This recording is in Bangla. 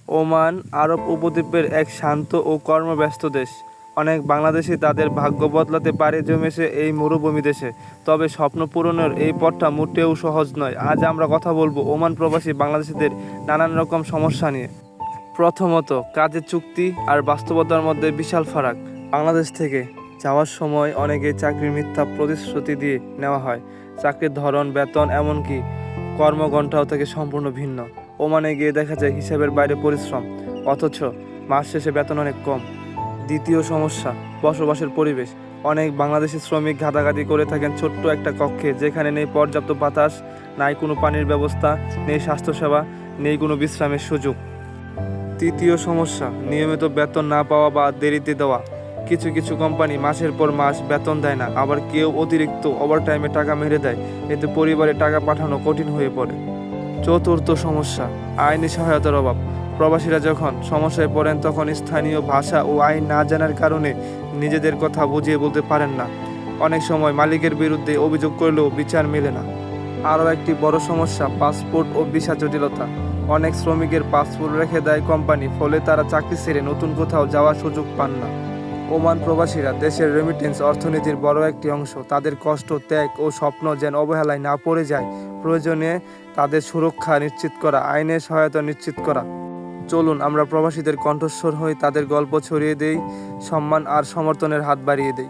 ওমান আরব উপদ্বীপের এক শান্ত ও কর্মব্যস্ত দেশ। অনেক বাংলাদেশি তাদের ভাগ্য বদলাতে পারে জমেছে এই মরুভূমি দেশে। তবে স্বপ্ন পূরণের এই পথটা মোটেও সহজ নয়। আজ আমরা কথা বলবো ওমান প্রবাসী বাংলাদেশিদের নানান রকম সমস্যা নিয়ে। প্রথমত, কাজের চুক্তি আর বাস্তবতার মধ্যে বিশাল ফারাক। বাংলাদেশ থেকে যাওয়ার সময় অনেকেই চাকরির মিথ্যা প্রতিশ্রুতি দিয়ে নেওয়া হয়। চাকরির ধরন, বেতন, এমনকি কর্মঘণ্টাও থেকে সম্পূর্ণ ভিন্ন। ওমানে গিয়ে দেখা যায় হিসাবের বাইরে পরিশ্রম, অথচ মাস শেষে বেতন অনেক কম। দ্বিতীয় সমস্যা, বসবাসের পরিবেশ। অনেক বাংলাদেশি শ্রমিক ঘাটাঘাটি করে থাকেন ছোট্ট একটা কক্ষে, যেখানে নেই পর্যাপ্ত বাতাস, নাই কোনো পানির ব্যবস্থা, নেই স্বাস্থ্যসেবা, নেই কোনো বিশ্রামের সুযোগ। তৃতীয় সমস্যা, নিয়মিত বেতন না পাওয়া বা দেরিতে দেওয়া। কিছু কিছু কোম্পানি মাসের পর মাস বেতন দেয় না, আবার কেউ অতিরিক্ত ওভারটাইমে টাকা মেরে দেয়। এতে পরিবারে টাকা পাঠানো কঠিন হয়ে পড়ে। চতুর্থ সমস্যা, আইনি সহায়তার অভাব। প্রবাসীরা যখন সমস্যায় পড়েন তখন স্থানীয় ভাষা ও আইন না জানার কারণে নিজেদের কথা বুঝিয়ে বলতে পারেন না। অনেক সময় মালিকের বিরুদ্ধে অভিযোগ করলেও বিচার মেলে না। আরও একটি বড় সমস্যা, পাসপোর্ট ও ভিসা জটিলতা। অনেক শ্রমিকের পাসপোর্ট রেখে দেয় কোম্পানি, ফলে তারা চাকরি ছেড়ে নতুন কোথাও যাওয়ার সুযোগ পান না। ওমান প্রবাসীরা দেশের রেমিটেন্স অর্থনীতির বড় একটি অংশ। তাদের কষ্ট, ত্যাগ ও স্বপ্ন যেন অবহেলায় না পড়ে যায়। প্রয়োজনে তাদের সুরক্ষা নিশ্চিত করা, আইনের সহায়তা নিশ্চিত করা। চলুন আমরা প্রবাসীদের কণ্ঠস্বর হয়ে তাদের গল্প ছড়িয়ে দেই, সম্মান আর সমর্থনের হাত বাড়িয়ে দেই।